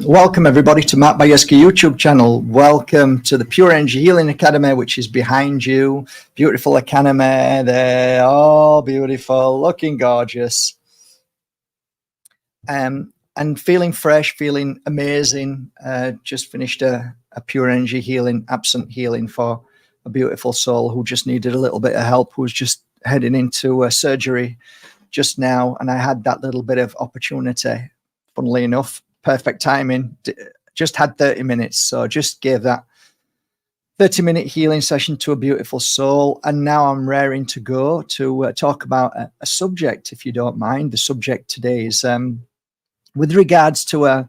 Welcome everybody to Matt Bayeski YouTube channel. Welcome to the Pure Energy Healing Academy, which is behind you. Beautiful academy. They're all beautiful, looking gorgeous. And feeling fresh, feeling amazing. Just finished a Pure Energy healing, absent healing for a beautiful soul who just needed a little bit of help, who was just heading into a surgery just now. And I had that little bit of opportunity, funnily enough. Perfect timing. Just had 30 minutes, so just gave that 30-minute healing session to a beautiful soul. And now I'm raring to go to talk about a subject, if you don't mind. The subject today is with regards to a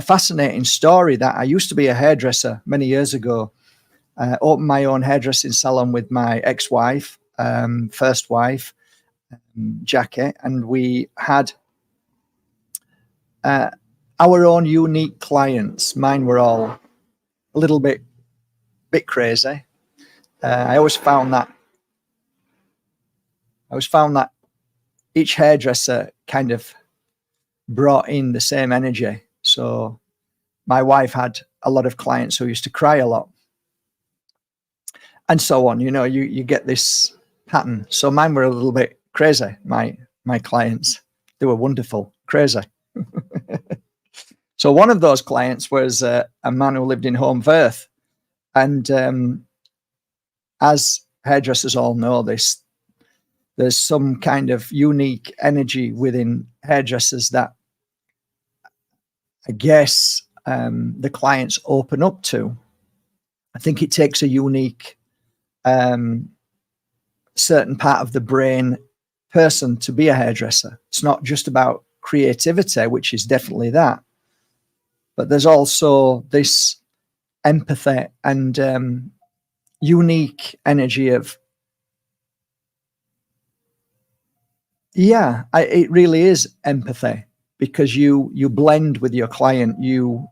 fascinating story that I used to be a hairdresser many years ago. Opened my own hairdressing salon with my ex-wife, first wife, Jackie, and we had our own unique clients. Mine were all a little bit crazy. I always found that each hairdresser kind of brought in the same energy. So my wife had a lot of clients who used to cry a lot, and so on. You know, you get this pattern. So mine were a little bit crazy. My clients, they were wonderful, crazy. So one of those clients was a man who lived in Home Firth. And as hairdressers all know this, there's some kind of unique energy within hairdressers that I guess the clients open up to. I think it takes a unique certain part of the brain person to be a hairdresser. It's not just about creativity, which is definitely that. But there's also this empathy and unique energy of, it really is empathy, because you blend with your client, you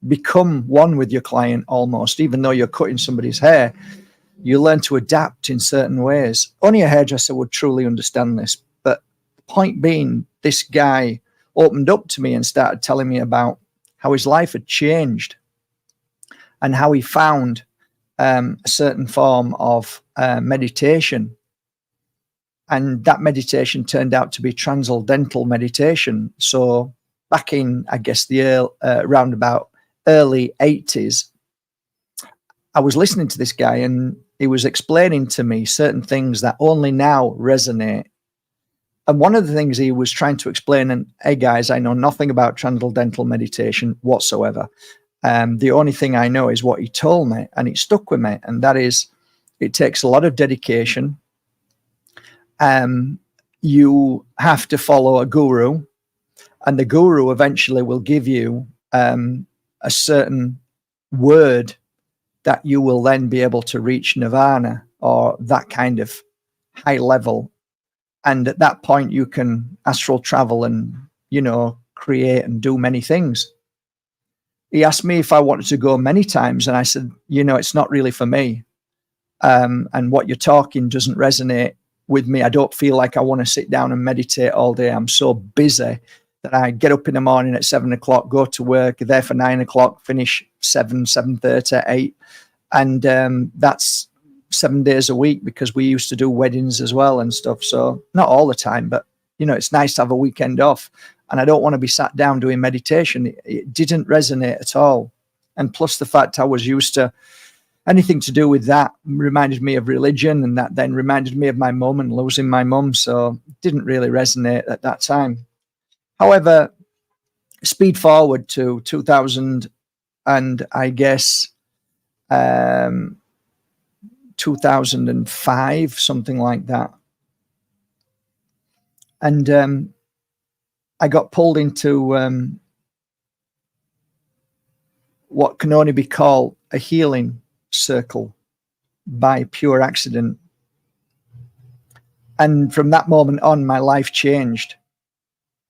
become one with your client almost. Even though you're cutting somebody's hair, you learn to adapt in certain ways. Only a hairdresser would truly understand this. But the point being, this guy opened up to me and started telling me about how his life had changed and how he found a certain form of meditation. And that meditation turned out to be transcendental meditation. So back in, I guess, the around about early 80s, I was listening to this guy and he was explaining to me certain things that only now resonate. And one of the things he was trying to explain, and hey guys, I know nothing about transcendental meditation whatsoever. The only thing I know is what he told me, and it stuck with me. And that is, it takes a lot of dedication. You have to follow a guru, and the guru eventually will give you a certain word that you will then be able to reach nirvana, or that kind of high level. And at that point, you can astral travel and, you know, create and do many things. He asked me if I wanted to go many times, and I said, you know, it's not really for me. And what you're talking doesn't resonate with me. I don't feel like I want to sit down and meditate all day. I'm so busy that I get up in the morning at 7 o'clock, go to work, there for 9 o'clock, finish 7:30, 8. And that's 7 days a week, because we used to do weddings as well and stuff. So not all the time, but, you know, it's nice to have a weekend off. And I don't want to be sat down doing meditation. It didn't resonate at all. And plus the fact I was used to anything to do with that reminded me of religion, and that then reminded me of my mum and losing my mum. So it didn't really resonate at that time. However, speed forward to 2000 and I guess 2005, something like that. And I got pulled into what can only be called a healing circle. by pure accident. And from that moment on, my life changed.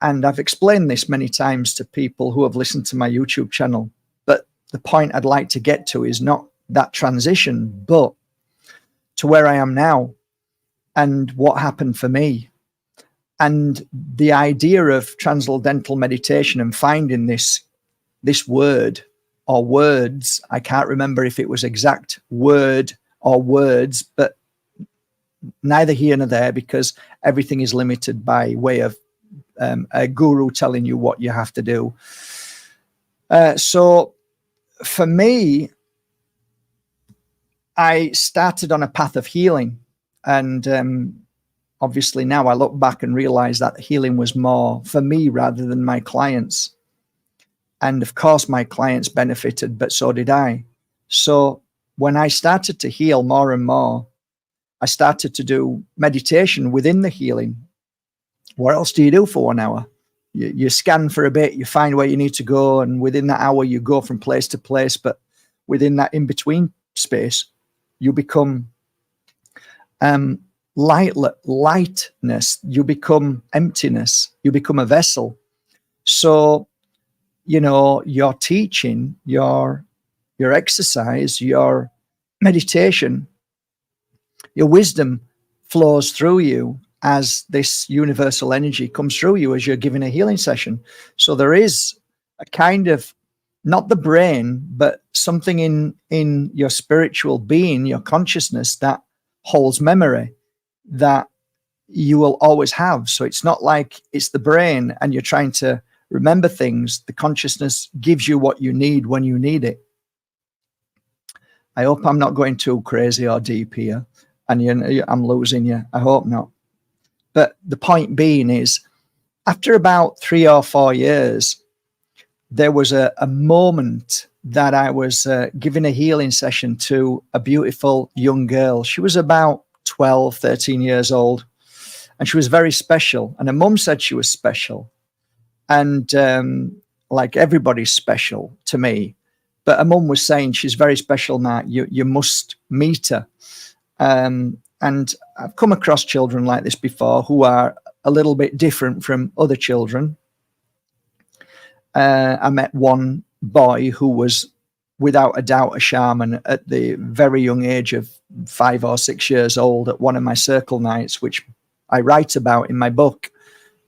And I've explained this many times to people who have listened to my YouTube channel. But the point I'd like to get to is not that transition, but to where I am now and what happened for me. And the idea of transcendental meditation and finding this word or words, I can't remember if it was exact word or words, but neither here nor there, because everything is limited by way of a guru telling you what you have to do. So for me, I started on a path of healing, and obviously now I look back and realize that healing was more for me rather than my clients. And of course my clients benefited, but so did I. So when I started to heal more and more, I started to do meditation within the healing. What else do you do for 1 hour? You scan for a bit, you find where you need to go, and within that hour you go from place to place. But within that in-between space, you become lightness, you become emptiness, you become a vessel. So, you know, your teaching, your exercise, your meditation, your wisdom flows through you as this universal energy comes through you as you're giving a healing session. So there is a kind of, not the brain, but something in your spiritual being, your consciousness, that holds memory that you will always have. So it's not like it's the brain and you're trying to remember things. The consciousness gives you what you need when you need it. I hope I'm not going too crazy or deep here and I'm losing you. I hope not. But the point being is, after about 3 or 4 years, there was a moment that I was giving a healing session to a beautiful young girl. She was about 12, 13 years old, and she was very special. And her mum said she was special. And like everybody's special to me. But her mum was saying, she's very special, Mark. You must meet her. And I've come across children like this before who are a little bit different from other children. I met one boy who was without a doubt a shaman at the very young age of 5 or 6 years old at one of my circle nights, which I write about in my book.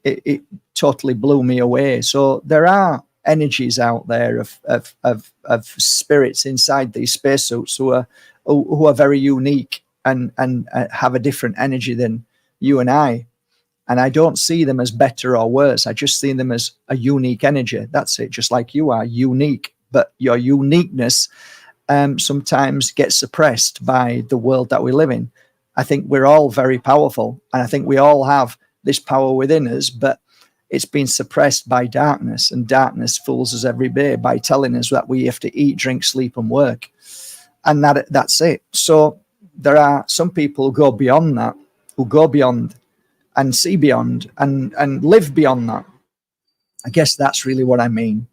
It totally blew me away. So there are energies out there of spirits inside these spacesuits who are very unique and have a different energy than you and I. And I don't see them as better or worse. I just see them as a unique energy. That's it. Just like you are unique, but your uniqueness sometimes gets suppressed by the world that we live in. I think we're all very powerful, and I think we all have this power within us, but it's been suppressed by darkness, and darkness fools us every day by telling us that we have to eat, drink, sleep, and work. And that's it. So there are some people who go beyond that, who go beyond and see beyond and live beyond that. I guess that's really what I mean.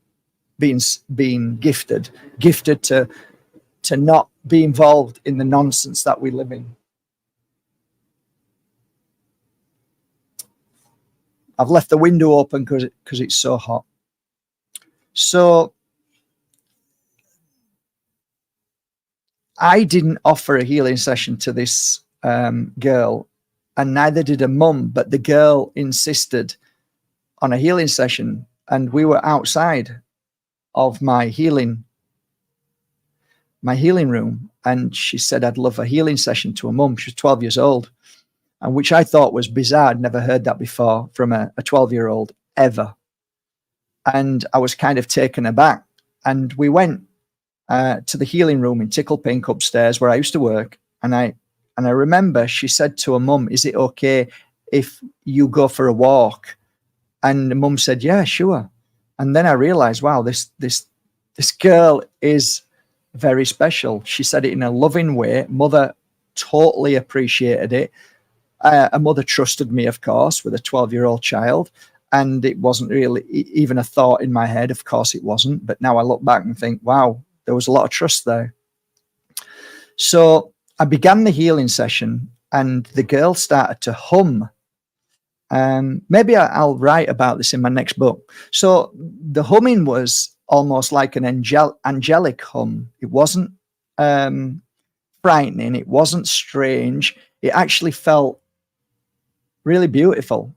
Being gifted to not be involved in the nonsense that we live in. I've left the window open because it's so hot. So I didn't offer a healing session to this girl, and neither did her mum, but the girl insisted on a healing session, and we were outside of my healing room, and she said, I'd love a healing session to her mum. She was 12 years old, and which I thought was bizarre. I'd never heard that before from a 12-year-old ever. And I was kind of taken aback. And we went to the healing room in Tickle Pink upstairs where I used to work. And I remember she said to her mum, is it okay if you go for a walk? And the mum said, yeah, sure. And then I realized, wow, this girl is very special. She said it in a loving way. Mother totally appreciated it. A mother trusted me, of course, with a 12-year-old child. And it wasn't really even a thought in my head. Of course it wasn't. But now I look back and think, wow, there was a lot of trust there. So I began the healing session and the girl started to hum. Maybe I'll write about this in my next book. So the humming was almost like an angelic hum. It wasn't frightening. It wasn't strange. It actually felt really beautiful.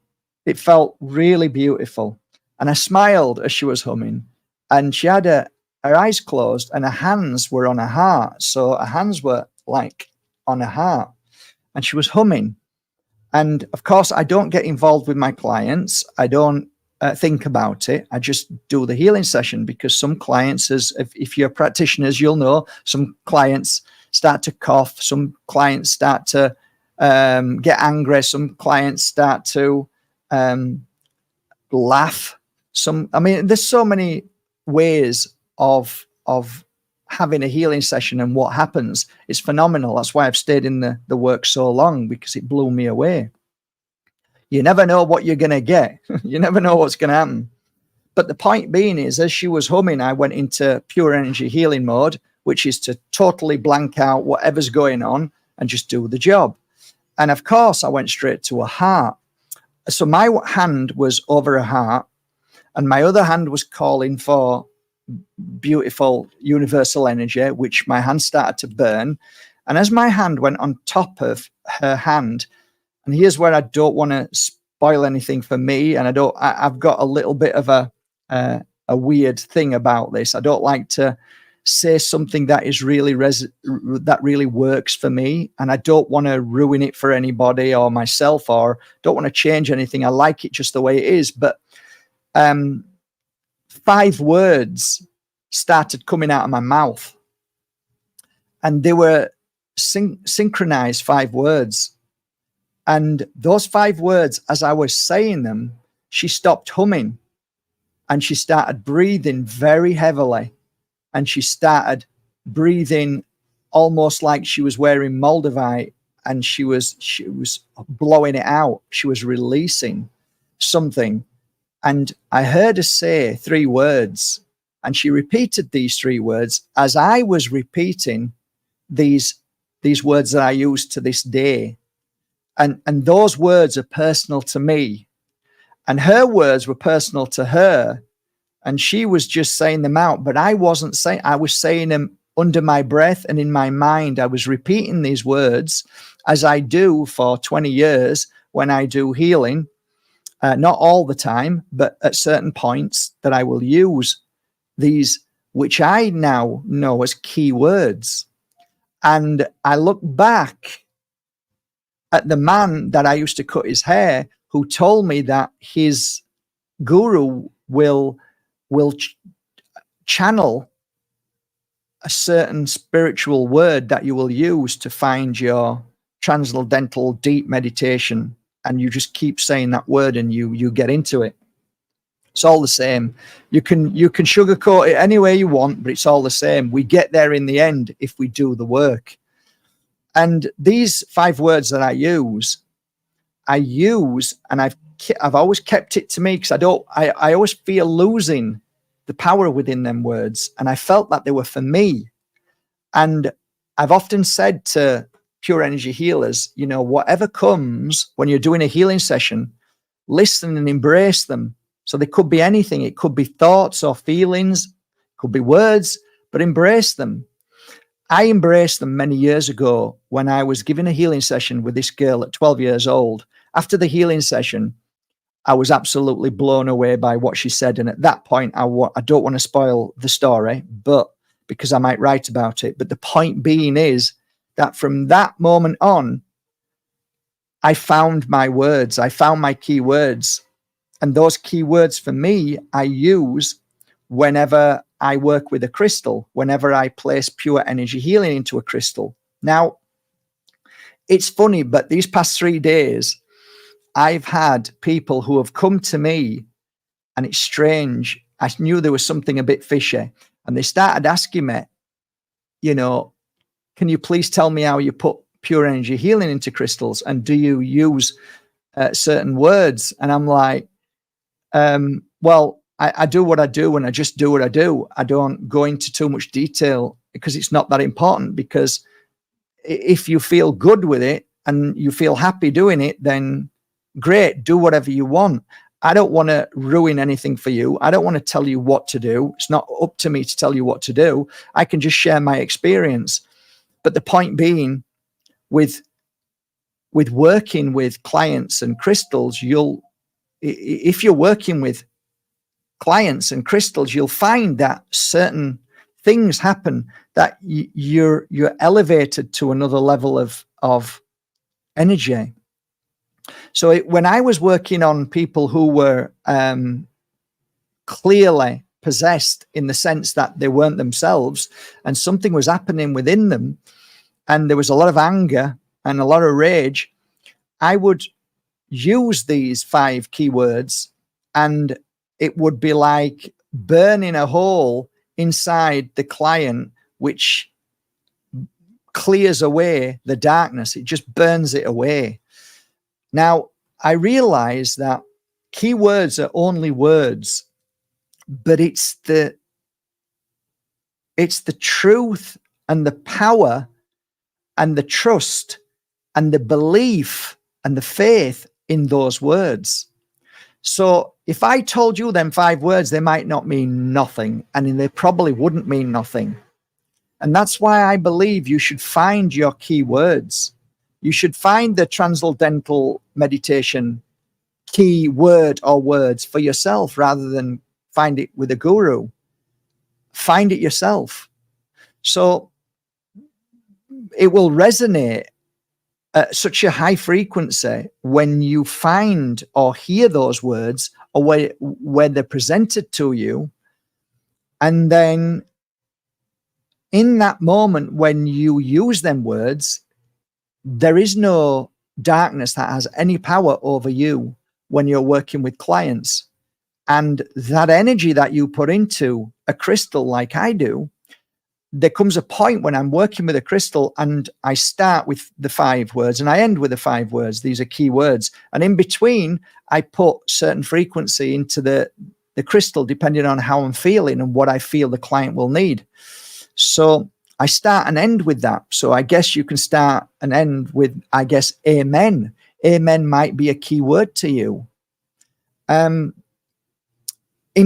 It felt really beautiful. And I smiled as she was humming, and she had her eyes closed and her hands were on her heart. So her hands were like on her heart and she was humming. And of course, I don't get involved with my clients. I don't think about it. I just do the healing session, because some clients, if you're practitioners, you'll know some clients start to cough. Some clients start to get angry. Some clients start to laugh. There's so many ways of having a healing session, and what happens is phenomenal. That's why I've stayed in the work so long, because it blew me away. You never know what you're going to get. You never know what's going to happen. But the point being is, as she was humming, I went into pure energy healing mode, which is to totally blank out whatever's going on and just do the job. And of course, I went straight to her heart. So my hand was over her heart, and my other hand was calling for beautiful universal energy, which my hand started to burn. And as my hand went on top of her hand, and here's where I don't want to spoil anything for me, and I've got a little bit of a weird thing about this. I don't like to say something that is that really works for me, and I don't want to ruin it for anybody or myself, or don't want to change anything. I like it just the way it is. But 5 words started coming out of my mouth, and they were synchronized 5 words. And those 5 words, as I was saying them, she stopped humming and she started breathing very heavily, and she started breathing almost like she was wearing Moldavite, and she was blowing it out. She was releasing something. And I heard her say 3 words, and she repeated these 3 words as I was repeating these words that I use to this day. And those words are personal to me, and her words were personal to her, and she was just saying them out. But I wasn't saying, I was saying them under my breath and in my mind. I was repeating these words as I do for 20 years when I do healing. Not all the time, but at certain points that I will use these, which I now know as key words. And I look back at the man that I used to cut his hair, who told me that his guru will channel a certain spiritual word that you will use to find your transcendental deep meditation. And you just keep saying that word and you get into it. It's all the same. You can sugarcoat it any way you want, but it's all the same. We get there in the end if we do the work. And these 5 words that I use, and I've always kept it to me, because I always fear losing the power within them words. And I felt that they were for me. And I've often said to pure energy healers, whatever comes when you're doing a healing session, listen and embrace them. So they could be anything. It could be thoughts or feelings, it could be words, but embrace them. I embraced them many years ago when I was giving a healing session with this girl at 12 years old. After the healing session, I was absolutely blown away by what she said. And at that point, I don't want to spoil the story, but because I might write about it. But the point being is that from that moment on, I found my words. I found my key words. And those key words for me, I use whenever I work with a crystal, whenever I place pure energy healing into a crystal. Now, it's funny, but these past 3 days, I've had people who have come to me, and it's strange. I knew there was something a bit fishy, and they started asking me, can you please tell me how you put pure energy healing into crystals? And do you use certain words? And I'm like, well, I do what I do, and I just do what I do. I don't go into too much detail because it's not that important, because if you feel good with it and you feel happy doing it, then great, do whatever you want. I don't want to ruin anything for you. I don't want to tell you what to do. It's not up to me to tell you what to do. I can just share my experience. But the point being, with working with clients and crystals, if you're working with clients and crystals, you'll find that certain things happen, that you're elevated to another level of energy. So when I was working on people who were clearly possessed, in the sense that they weren't themselves and something was happening within them, and there was a lot of anger and a lot of rage, I would use these 5 keywords, and it would be like burning a hole inside the client, which clears away the darkness. It just burns it away. Now, I realize that keywords are only words, but it's the truth and the power and the trust and the belief and the faith in those words. So if I told you them 5 words, they might not mean nothing, and they probably wouldn't mean nothing. And that's why I believe you should find your key words. You should find the Transcendental Meditation key word or words for yourself, rather than find it with a guru. Find it yourself. So it will resonate at such a high frequency when you find or hear those words, or where they're presented to you. And then in that moment, when you use them words, there is no darkness that has any power over you when you're working with clients. And that energy that you put into a crystal, like I do, there comes a point when I'm working with a crystal and I start with the 5 words and I end with the 5 words. These are key words. And in between, I put certain frequency into the crystal, depending on how I'm feeling and what I feel the client will need. So I start and end with that. So I guess you can start and end with, I guess, amen. Amen might be a key word to you. In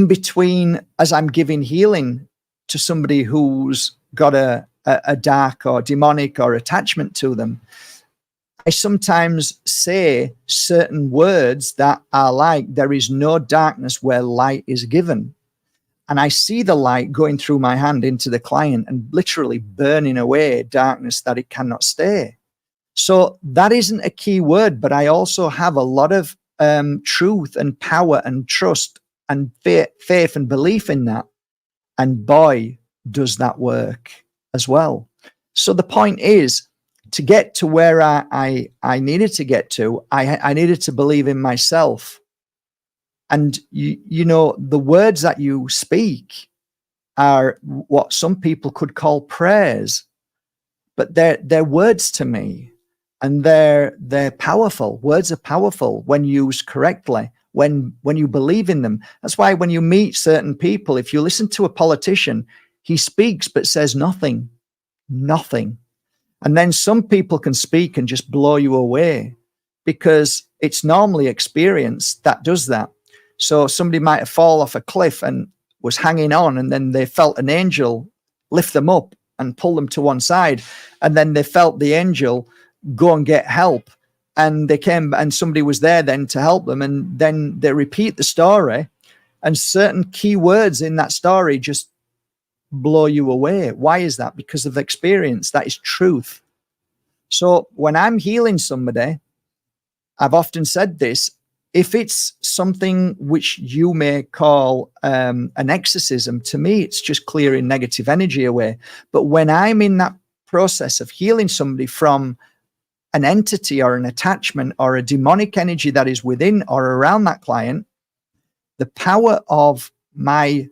between, as I'm giving healing to somebody who's got a dark or demonic or attachment to them, I sometimes say certain words that are like, there is no darkness where light is given. And I see the light going through my hand into the client and literally burning away darkness that it cannot stay. So that isn't a key word, but I also have a lot of truth and power and trust and faith and belief in that. And boy, does that work as well. So the point is, to get to where I needed to get to, I needed to believe in myself. And you know, the words that you speak are what some people could call prayers, but they're words to me, and they're powerful. Words are powerful when used correctly, when you believe in them. That's why when you meet certain people, if you listen to a politician, he speaks but says nothing. And then some people can speak and just blow you away, because it's normally experience that does that. So somebody might have fallen off a cliff and was hanging on, and then they felt an angel lift them up and pull them to one side. And then they felt the angel go and get help. And they came, and somebody was there then to help them. And then they repeat the story, and certain key words in that story just blow you away. Why is that? Because of experience. That is truth. So when I'm healing somebody, I've often said this, if it's something which you may call an exorcism, to me, it's just clearing negative energy away. But when I'm in that process of healing somebody from an entity or an attachment or a demonic energy that is within or around that client, the power of my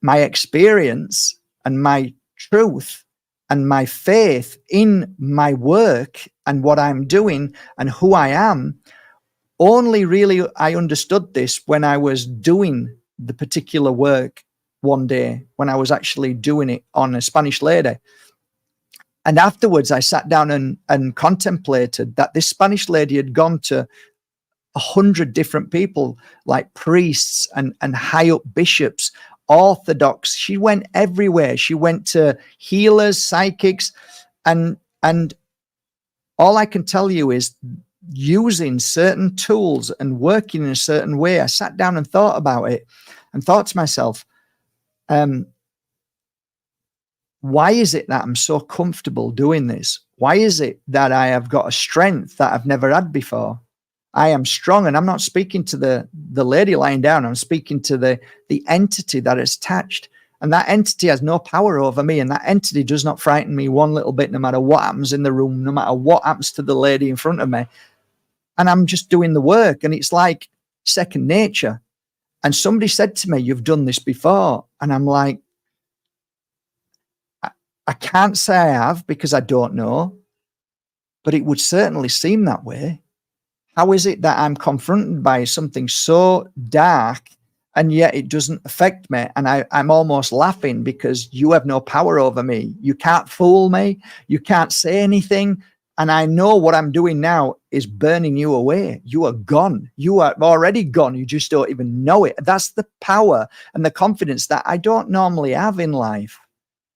experience and my truth and my faith in my work and what I'm doing and who I am, only really I understood this when I was doing the particular work one day, when I was actually doing it on a Spanish lady. And afterwards, I sat down and contemplated that this Spanish lady had gone to 100 different people, like priests and high up bishops, Orthodox. She went everywhere. She went to healers, psychics, and all I can tell you is, using certain tools and working in a certain way, I sat down and thought about it and thought to myself, why is it that I'm so comfortable doing this? Why is it that I have got a strength that I've never had before? I am strong, and I'm not speaking to the lady lying down. I'm speaking to the entity that is attached, and that entity has no power over me, and that entity does not frighten me one little bit, no matter what happens in the room, no matter what happens to the lady in front of me. And I'm just doing the work, and it's like second nature. And somebody said to me, "You've done this before," and I'm like, I can't say I have because I don't know, but it would certainly seem that way. How is it that I'm confronted by something so dark and yet it doesn't affect me? And I'm almost laughing because you have no power over me. You can't fool me. You can't say anything. And I know what I'm doing now is burning you away. You are gone. You are already gone. You just don't even know it. That's the power and the confidence that I don't normally have in life.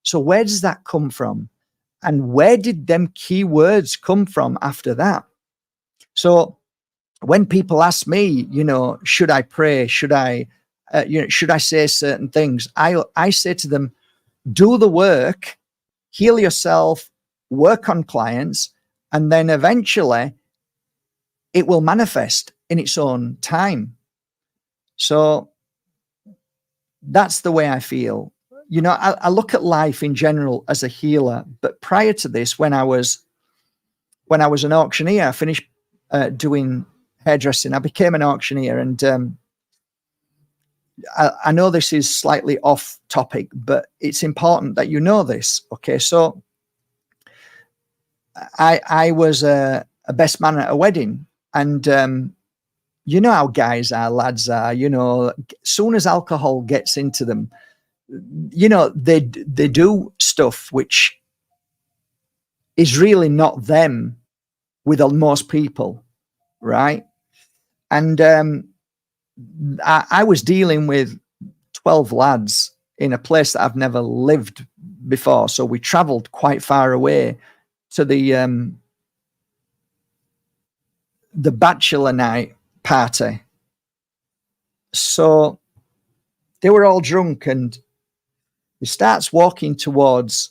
So where does that come from? And where did them key words come from after that? So when people ask me, should I pray? Should I say certain things? I say to them, do the work, heal yourself, work on clients, and then eventually it will manifest in its own time. So that's the way I feel. I look at life in general as a healer, but prior to this, when I was an auctioneer, I finished doing hairdressing. I became an auctioneer, and I know this is slightly off topic, but it's important that you know this. Okay, so I was a best man at a wedding, and you know how guys are, lads are. Soon as alcohol gets into them, they do stuff which is really not them with most people, right? And I was dealing with 12 lads in a place that I've never lived before. So we traveled quite far away to the bachelor night party. So they were all drunk, and he starts walking towards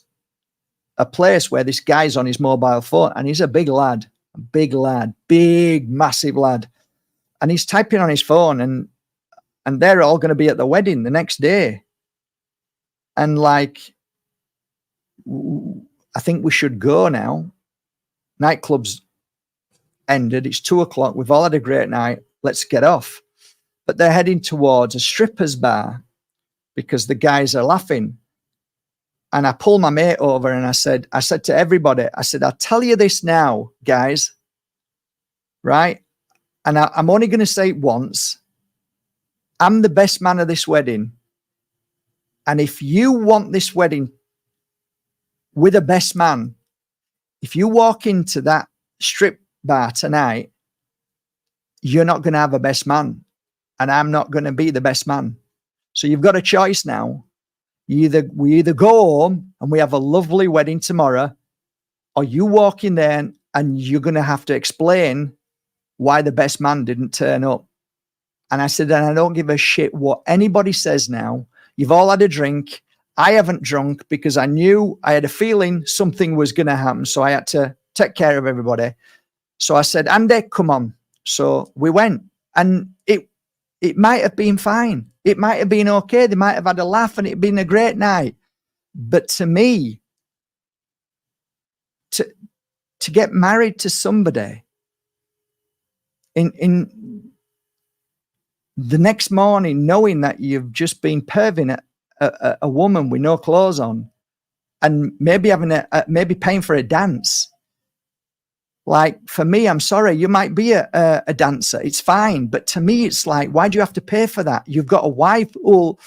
a place where this guy's on his mobile phone, and he's a big massive lad. And he's typing on his phone, and they're all going to be at the wedding the next day. And like, I think we should go now. Nightclub's ended. It's 2:00. We've all had a great night. Let's get off. But they're heading towards a strippers bar because the guys are laughing. And I pulled my mate over and I said to everybody, I'll tell you this now, guys, right? And I'm only going to say it once. I'm the best man of this wedding. And if you want this wedding with a best man, if you walk into that strip bar tonight, you're not going to have a best man. And I'm not going to be the best man. So you've got a choice now. We either go home and we have a lovely wedding tomorrow, or you walk in there and you're going to have to explain why the best man didn't turn up. And I said, and I don't give a shit what anybody says now. You've all had a drink. I haven't drunk because I had a feeling something was going to happen. So I had to take care of everybody. So I said, Andy, come on. So we went, and it might have been fine. It might have been okay. They might have had a laugh and it'd been a great night. But to me, to get married to somebody in the next morning, knowing that you've just been perving at a woman with no clothes on, and maybe having maybe paying for a dance. Like, for me, I'm sorry, you might be a dancer. It's fine. But to me, it's like, why do you have to pay for that? You've got a wife who'll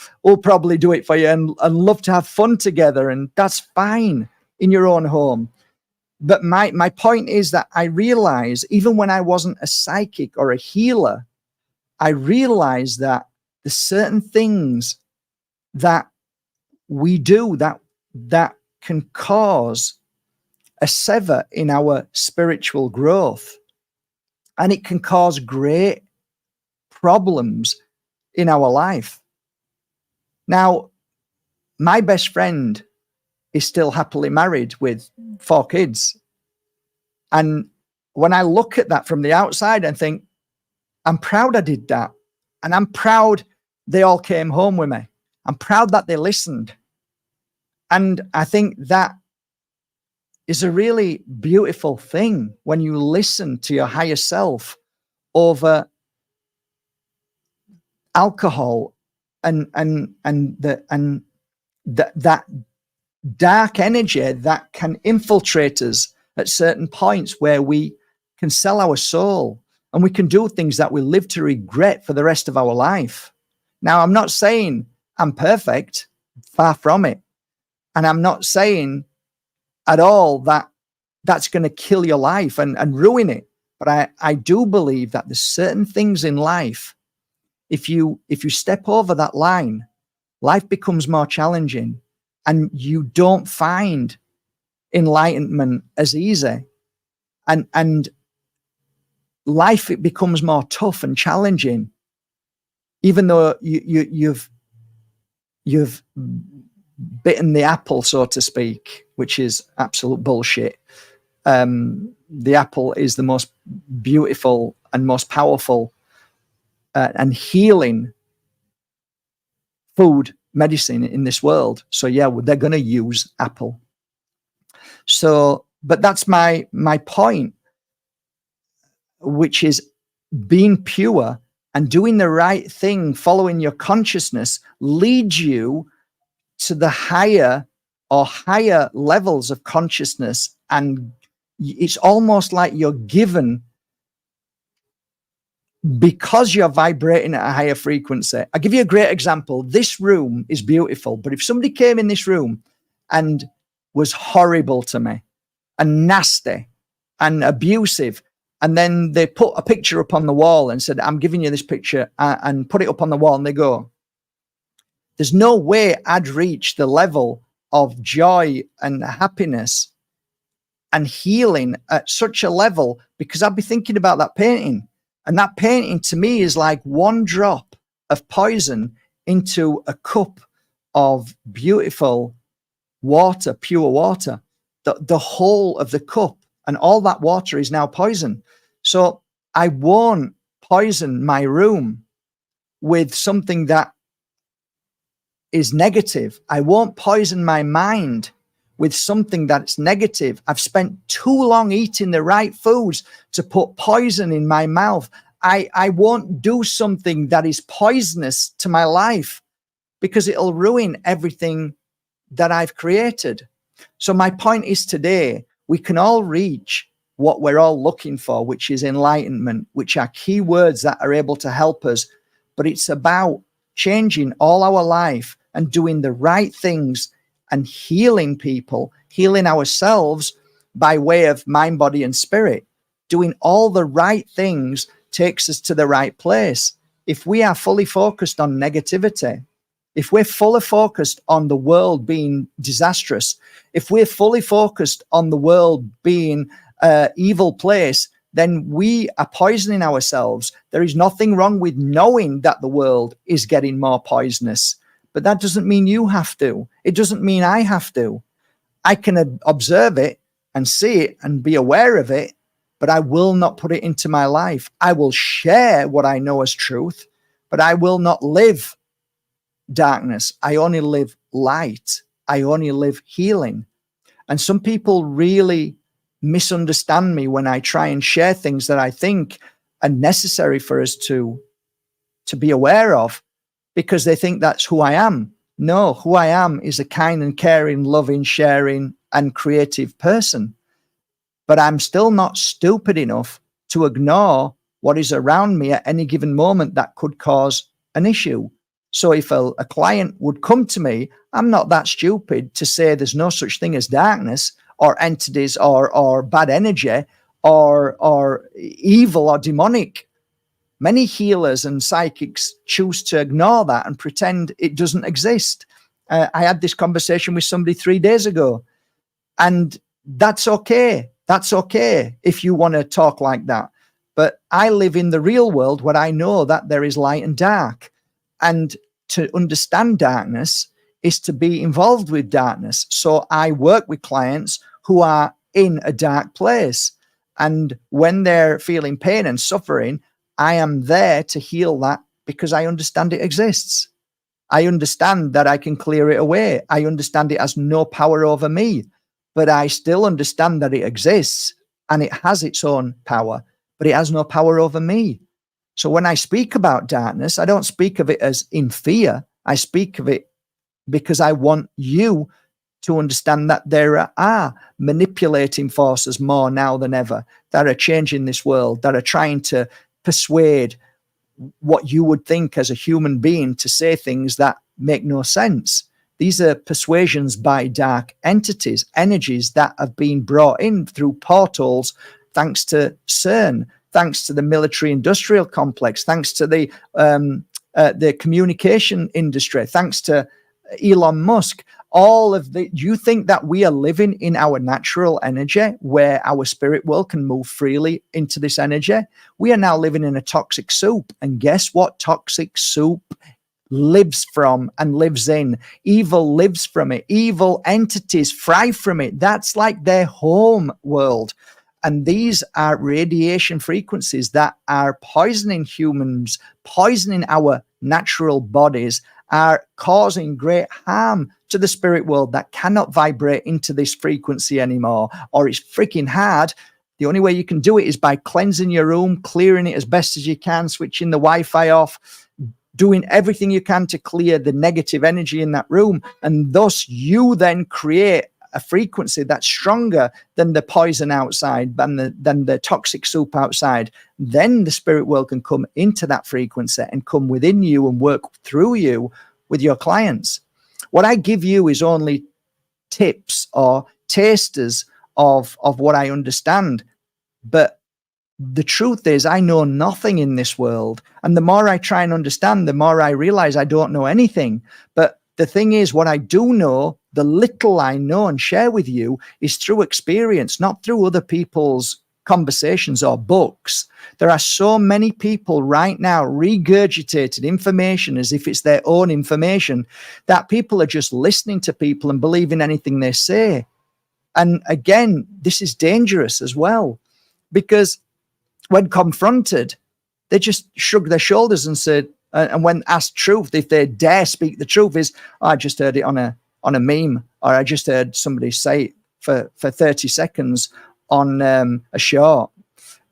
probably do it for you and love to have fun together. And that's fine in your own home. but my point is that I realize, even when I wasn't a psychic or a healer, I realized that there's certain things that we do that can cause a sever in our spiritual growth, and it can cause great problems in our life. Now, my best friend is still happily married with 4 kids. And when I look at that from the outside and think, I'm proud I did that. And I'm proud they all came home with me. I'm proud that they listened. And I think that is a really beautiful thing when you listen to your higher self over alcohol and that dark energy that can infiltrate us at certain points, where we can sell our soul and we can do things that we live to regret for the rest of our life. Now, I'm not saying I'm perfect, far from it. And I'm not saying at all that that's going to kill your life and ruin it. But I do believe that there's certain things in life, if you step over that line, life becomes more challenging and you don't find enlightenment as easy. And life, it becomes more tough and challenging, even though you've bitten the apple, so to speak, which is absolute bullshit. The apple is the most beautiful and most powerful and healing food, medicine in this world. So yeah, they're going to use apple. So, but that's my point, which is being pure and doing the right thing, following your consciousness, leads you to the higher levels of consciousness. And it's almost like you're given, because you're vibrating at a higher frequency. I'll give you a great example. This room is beautiful, but if somebody came in this room and was horrible to me and nasty and abusive, and then they put a picture up on the wall and said, I'm giving you this picture, and put it up on the wall, and they go, there's no way I'd reach the level of joy and happiness and healing at such a level, because I'd be thinking about that painting. And that painting to me is like one drop of poison into a cup of beautiful water, pure water. The whole of the cup and all that water is now poison. So I won't poison my room with something that is negative. I won't poison my mind with something that's negative. I've spent too long eating the right foods to put poison in my mouth. I won't do something that is poisonous to my life, because it'll ruin everything that I've created. So my point is, today, we can all reach what we're all looking for, which is enlightenment, which are key words that are able to help us. But it's about changing all our life and doing the right things and healing people, healing ourselves by way of mind, body, and spirit. Doing all the right things takes us to the right place. If we are fully focused on negativity, if we're fully focused on the world being disastrous, if we're fully focused on the world being an evil place, then we are poisoning ourselves. There is nothing wrong with knowing that the world is getting more poisonous, but that doesn't mean you have to. It doesn't mean I have to. I can observe it and see it and be aware of it, but I will not put it into my life. I will share what I know as truth, but I will not live darkness. I only live light. I only live healing. And some people really misunderstand me when I try and share things that I think are necessary for us to be aware of, because they think that's who I am. No, who I am is a kind and caring, loving, sharing, and creative person. But I'm still not stupid enough to ignore what is around me at any given moment that could cause an issue. So if a client would come to me, I'm not that stupid to say there's no such thing as darkness, or entities or bad energy or evil or demonic. Many healers and psychics choose to ignore that and pretend it doesn't exist. I had this conversation with somebody 3 days ago, and that's okay. That's okay if you want to talk like that. But I live in the real world where I know that there is light and dark. And to understand darkness is to be involved with darkness. So I work with clients who are in a dark place. And when they're feeling pain and suffering, I am there to heal that because I understand it exists. I understand that I can clear it away. I understand it has no power over me, but I still understand that it exists and it has its own power, but it has no power over me. So when I speak about darkness, I don't speak of it as in fear. I speak of it because I want you to understand that there are manipulating forces more now than ever that are changing this world, that are trying to persuade what you would think as a human being to say things that make no sense. These are persuasions by dark entities, energies that have been brought in through portals, thanks to CERN, thanks to the military industrial complex, thanks to the communication industry, thanks to Elon Musk. You think that we are living in our natural energy where our spirit world can move freely into this energy? We are now living in a toxic soup. And guess what toxic soup lives from and lives in? Evil lives from it. Evil entities thrive from it. That's like their home world. And these are radiation frequencies that are poisoning humans, poisoning our natural bodies, are causing great harm to the spirit world that cannot vibrate into this frequency anymore, or it's freaking hard. The only way you can do it is by cleansing your room, clearing it as best as you can, switching the Wi-Fi off, doing everything you can to clear the negative energy in that room. And thus you then create a frequency that's stronger than the poison outside, than the toxic soup outside. Then the spirit world can come into that frequency and come within you and work through you with your clients. What I give you is only tips or tasters of what I understand. But the truth is, I know nothing in this world. And the more I try and understand, the more I realize I don't know anything. But the thing is, what I do know, the little I know and share with you, is through experience, not through other people's conversations or books. There are so many people right now regurgitating information as if it's their own information, that people are just listening to people and believing anything they say. And again, this is dangerous as well, because when confronted, they just shrug their shoulders and said, and when asked truth, if they dare speak the truth, is, oh, I just heard it on a meme, or I just heard somebody say it for 30 seconds on a short.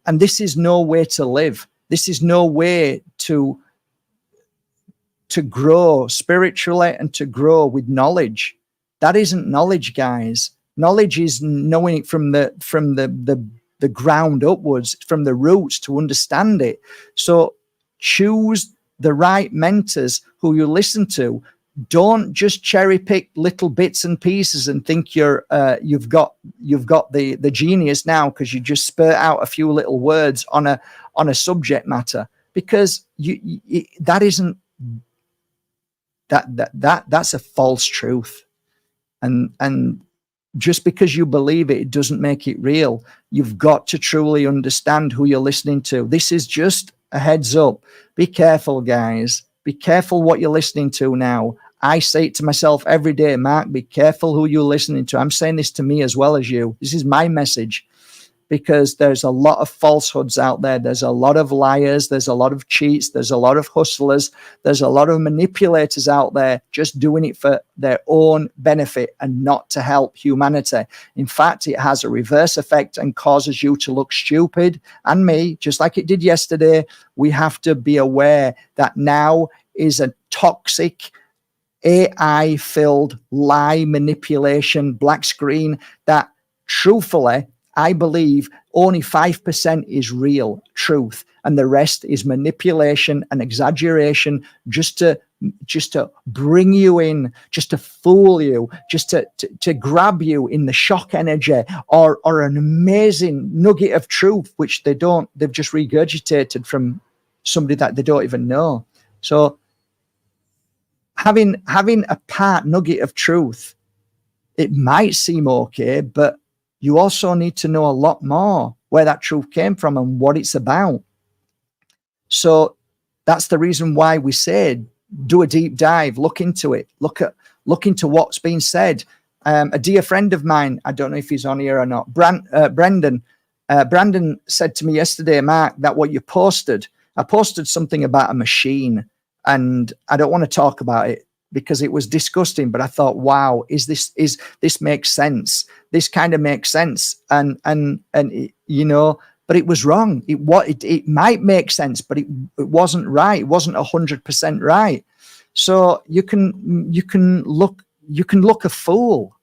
And this is no way to live. This is no way to grow spiritually and to grow with knowledge. That isn't knowledge, guys. Knowledge is knowing it from the ground upwards, from the roots, to understand it. So choose the right mentors who you listen to. Don't just cherry pick little bits and pieces and think you've got the genius now because you just spurt out a few little words on a subject matter, because that's a false truth. And just because you believe it, it doesn't make it real. You've got to truly understand who you're listening to. This is just a heads up. Be careful, guys. Be careful what you're listening to now. I say it to myself every day, Mark, be careful who you're listening to. I'm saying this to me as well as you. This is my message, because there's a lot of falsehoods out there. There's a lot of liars. There's a lot of cheats. There's a lot of hustlers. There's a lot of manipulators out there just doing it for their own benefit and not to help humanity. In fact, it has a reverse effect and causes you to look stupid, and me, just like it did yesterday. We have to be aware that now is a toxic, AI-filled lie manipulation black screen that, truthfully, I believe only 5% is real truth, and the rest is manipulation and exaggeration just to bring you in, just to fool you, just to grab you in the shock energy, or an amazing nugget of truth, which they've just regurgitated from somebody that they don't even know. So having a part nugget of truth, it might seem okay, but you also need to know a lot more where that truth came from and what it's about. So that's the reason why we say, do a deep dive, look into it, look into what's been said. A dear friend of mine, I don't know if he's on here or not, Brandon said to me yesterday, Mark, that what you posted, I posted something about a machine, and I don't want to talk about it because it was disgusting, but I thought, wow, this makes sense. This kind of makes sense. And you know, but it was wrong. It might make sense, but it wasn't right. It wasn't 100% right. So you can look a fool.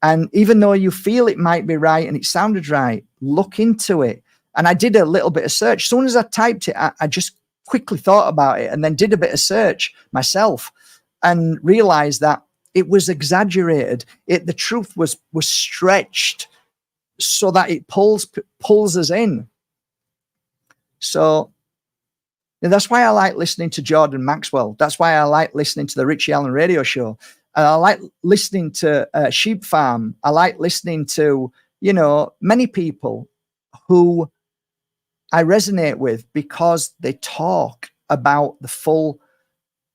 And even though you feel it might be right and it sounded right, look into it. And I did a little bit of search. As soon as I typed it, I just quickly thought about it and then did a bit of search myself and realized that it was exaggerated. The truth was stretched so that it pulls us in. So that's why I like listening to Jordan Maxwell. That's why I like listening to the Richie Allen radio show. And I like listening to Sheep Farm. I like listening to, you know, many people who I resonate with because they talk about the full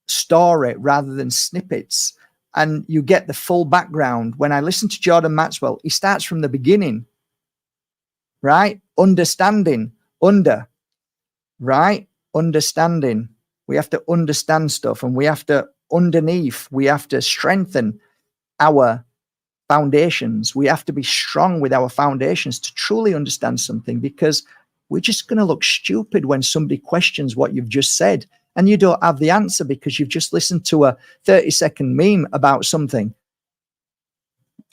story rather than snippets. And you get the full background. When I listen to Jordan Maxwell, he starts from the beginning, right? Understanding, right? Understanding. We have to understand stuff, and we have to, underneath, we have to strengthen our foundations. We have to be strong with our foundations to truly understand something, because we're just going to look stupid when somebody questions what you've just said and you don't have the answer because you've just listened to a 30-second meme about something.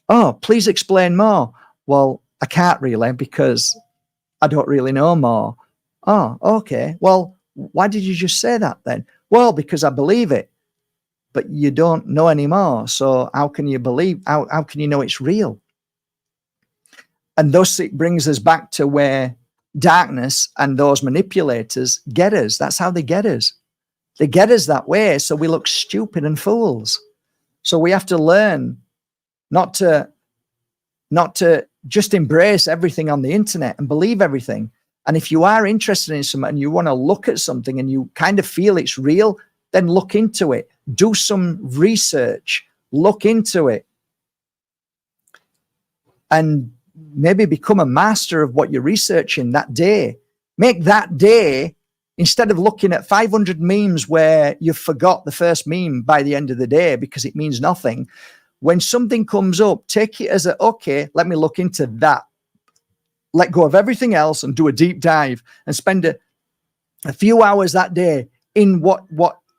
Oh, please explain more. Well, I can't really because I don't really know more. Oh, okay. Well, why did you just say that then? Well, because I believe it. But you don't know anymore. So how can you believe? How can you know it's real? And thus it brings us back to where darkness and those manipulators get us. That's how they get us. They get us that way. So we look stupid and fools. So we have to learn not to just embrace everything on the internet and believe everything. And if you are interested in something and you want to look at something and you kind of feel it's real, then look into it. Do some research. Look into it. And maybe become a master of what you're researching that day. Make that day, instead of looking at 500 memes where you forgot the first meme by the end of the day because it means nothing. When something comes up, take it as okay, let me look into that. Let go of everything else and do a deep dive and spend a few hours that day in what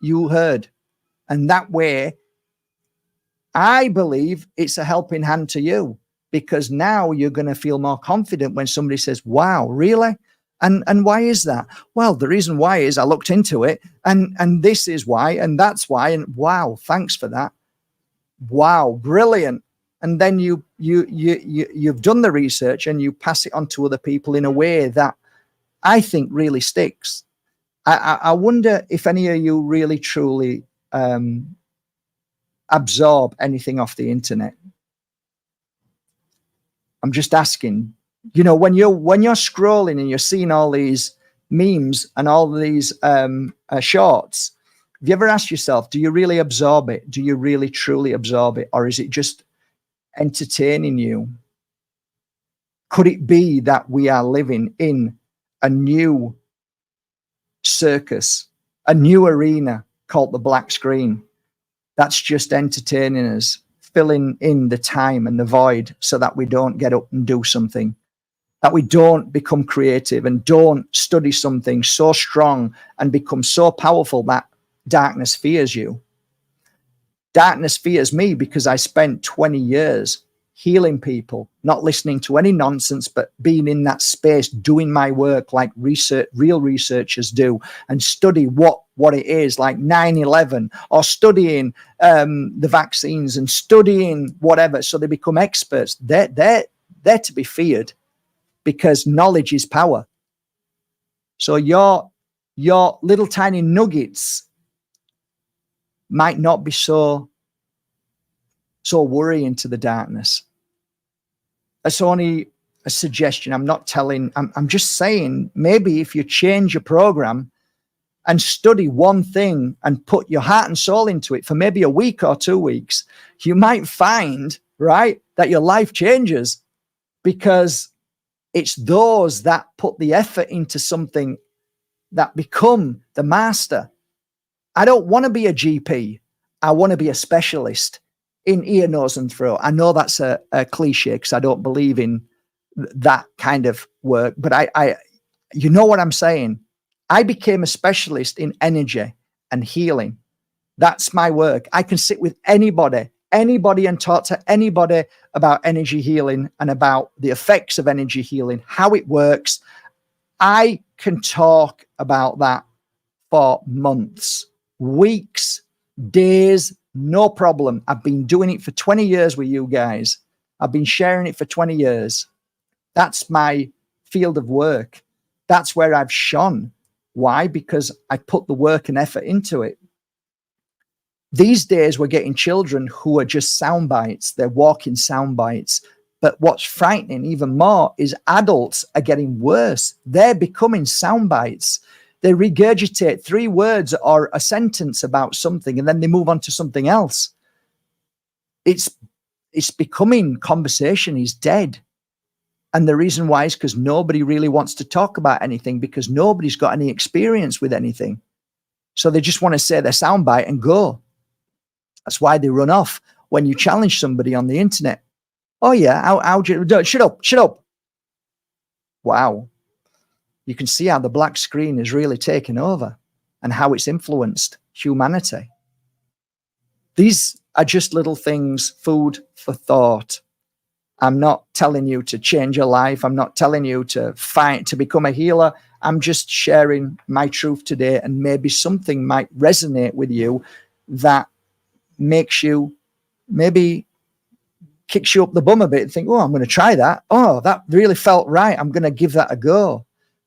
you heard. And that way, I believe it's a helping hand to you, because now you're going to feel more confident when somebody says, wow, really? And why is that? Well, the reason why is I looked into it and this is why, and that's why. And wow, thanks for that. Wow, brilliant. And then you've done the research and you pass it on to other people in a way that I think really sticks. I wonder if any of you really truly absorb anything off the internet. I'm just asking, you know, when you're scrolling and you're seeing all these memes and all these shorts, have you ever asked yourself, do you really absorb it? Do you really truly absorb it? Or is it just entertaining you? Could it be that we are living in a new circus, a new arena called the black screen that's just entertaining us, filling in the time and the void so that we don't get up and do something, that we don't become creative and don't study something so strong and become so powerful that darkness fears you? Darkness fears me because I spent 20 years healing people, not listening to any nonsense, but being in that space, doing my work like real researchers do, and study what it is, like 9/11, or studying the vaccines and studying whatever, so they become experts. They're to be feared, because knowledge is power. So your little tiny nuggets might not be so worrying to the darkness. That's only a suggestion. I'm not telling, I'm just saying, maybe if you change your program and study one thing and put your heart and soul into it for maybe a week or 2 weeks, you might find, right, that your life changes, because it's those that put the effort into something that become the master. I don't want to be a GP. I want to be a specialist in ear, nose, and throat. I know that's a cliche, because I don't believe in that kind of work, but I you know what I'm saying? I became a specialist in energy and healing. That's my work. I can sit with anybody and talk to anybody about energy healing and about the effects of energy healing, how it works. I can talk about that for months, weeks, days, no problem. I've been doing it for 20 years with you guys. I've been sharing it for 20 years. That's my field of work. That's where I've shone. Why? Because I put the work and effort into it. These days, we're getting children who are just sound bites. They're walking sound bites. But what's frightening even more is adults are getting worse. They're becoming sound bites. They regurgitate 3 words or a sentence about something, and then they move on to something else. It's becoming, conversation is dead. And the reason why is because nobody really wants to talk about anything, because nobody's got any experience with anything. So they just want to say their soundbite and go. That's why they run off when you challenge somebody on the internet. Oh yeah, how do you, shut up. Wow. You can see how the black screen is really taken over and how it's influenced humanity. These are just little things, food for thought. I'm not telling you to change your life. I'm not telling you to become a healer. I'm just sharing my truth today, and maybe something might resonate with you that makes you, maybe kicks you up the bum a bit and think, oh, I'm going to try that. Oh, that really felt right. I'm going to give that a go.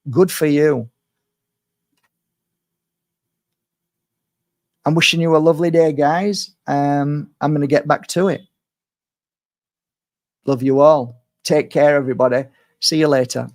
Good for you. I'm wishing you a lovely day, guys. I'm going to get back to it. Love you all. Take care, everybody. See you later.